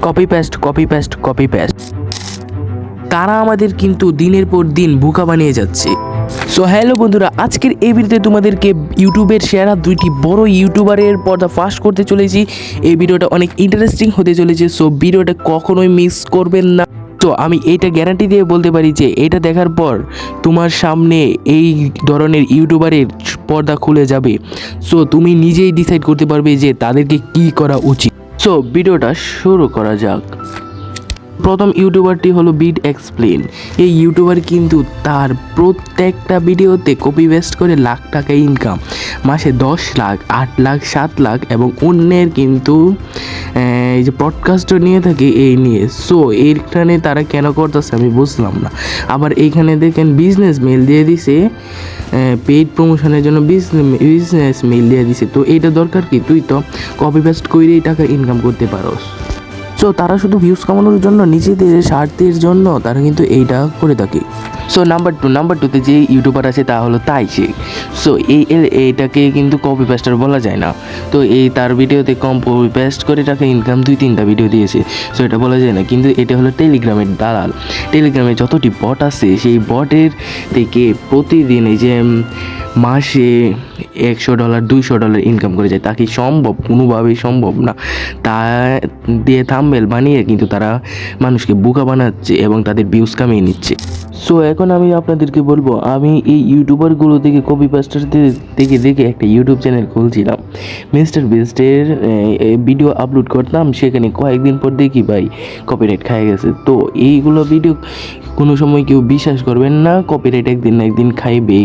Copy paste copy paste copy paste. তারা আমাদের কিন্তু দিনের পর দিন বোকা বানিয়ে যাচ্ছে। সো হ্যালো বন্ধুরা, আজকের এই ভিডিওতে তোমাদেরকে ইউটিউবের সেরা দুইটি বড় ইউটিউবারের পর্দা ফাঁস করতে চলেছি। এই ভিডিওটা অনেক ইন্টারেস্টিং হতে চলেছে, সো ভিডিওটা কখনোই মিস করবেন না। তো আমি এইটা গ্যারান্টি দিয়ে বলতে পারি যে এটা দেখার পর তোমার সামনে এই ধরনের ইউটিউবারের পর্দা খুলে যাবে। সো তুমি নিজেই ডিসাইড করতে পারবে যে তাদেরকে কী করা উচিত। সো ভিডিওটা শুরু করা যাক। প্রথম ইউটিউবারটি হলো বিট এক্সপ্লেন। এই ইউটিউবার কিন্তু তার প্রত্যেকটা ভিডিওতে কপি পেস্ট করে লাখ টাকা ইনকাম, মাসে 10 লাখ, 8 লাখ, 7 লাখ, এবং অন্যের কিন্তু এই যে পডকাস্টও নিয়ে থাকে এই নিয়ে। সো এইখানে তারা কেন করতেছে আমি বুঝলাম না। আবার এইখানে দেখেন বিজনেস মেল দিয়ে দিছে, পেইড প্রমোশনের জন্য বিজনেস মেল দিয়ে দিছে। তো এইটা দরকার কি? তুই তো কপি পেস্ট করেই টাকা ইনকাম করতে পারোস। সো তারা শুধু ভিউজ কামানোর জন্য, নিজেদের স্বার্থের জন্য তারা কিন্তু এইটা করে থাকে। সো নাম্বার টুতে যে ইউটিউবার আছে তা হলো তাইশেক। সো এইটাকে কিন্তু কপি পেস্টার বলা যায় না। তো এই তার ভিডিওতে কম কপি পেস্ট করে টাকা ইনকাম 2-3টা ভিডিও দিয়েছে, সো এটা বলা যায় না। কিন্তু এটা হলো টেলিগ্রামের দালাল। টেলিগ্রামে যতটি বট আছে সেই বটের থেকে প্রতিদিন এই যে মাসে $100 $200 ইনকাম করে যায়। তা কি সম্ভব? কোনোভাবেই সম্ভব না। তা দিয়ে থাম্বনেল বানিয়ে কিন্তু তারা মানুষকে বোকা বানাচ্ছে এবং তাদের ভিউজ কামিয়ে নিচ্ছে। সো এখন আমি আপনাদেরকে বলবো, আমি এই ইউটিউবারগুলো থেকে কপি পেস্টার থেকে দেখে একটা ইউটিউব চ্যানেল খুলছিলাম। মিস্টার বিস্টের ভিডিও আপলোড করতাম, সেখানে কয়েকদিন পর দেখি ভাই কপিরাইট খায় গেছে। তো এইগুলো ভিডিও কোনো সময় কেউ বিশ্বাস করবেন না, কপিরাইট একদিন না একদিন খাইবেই।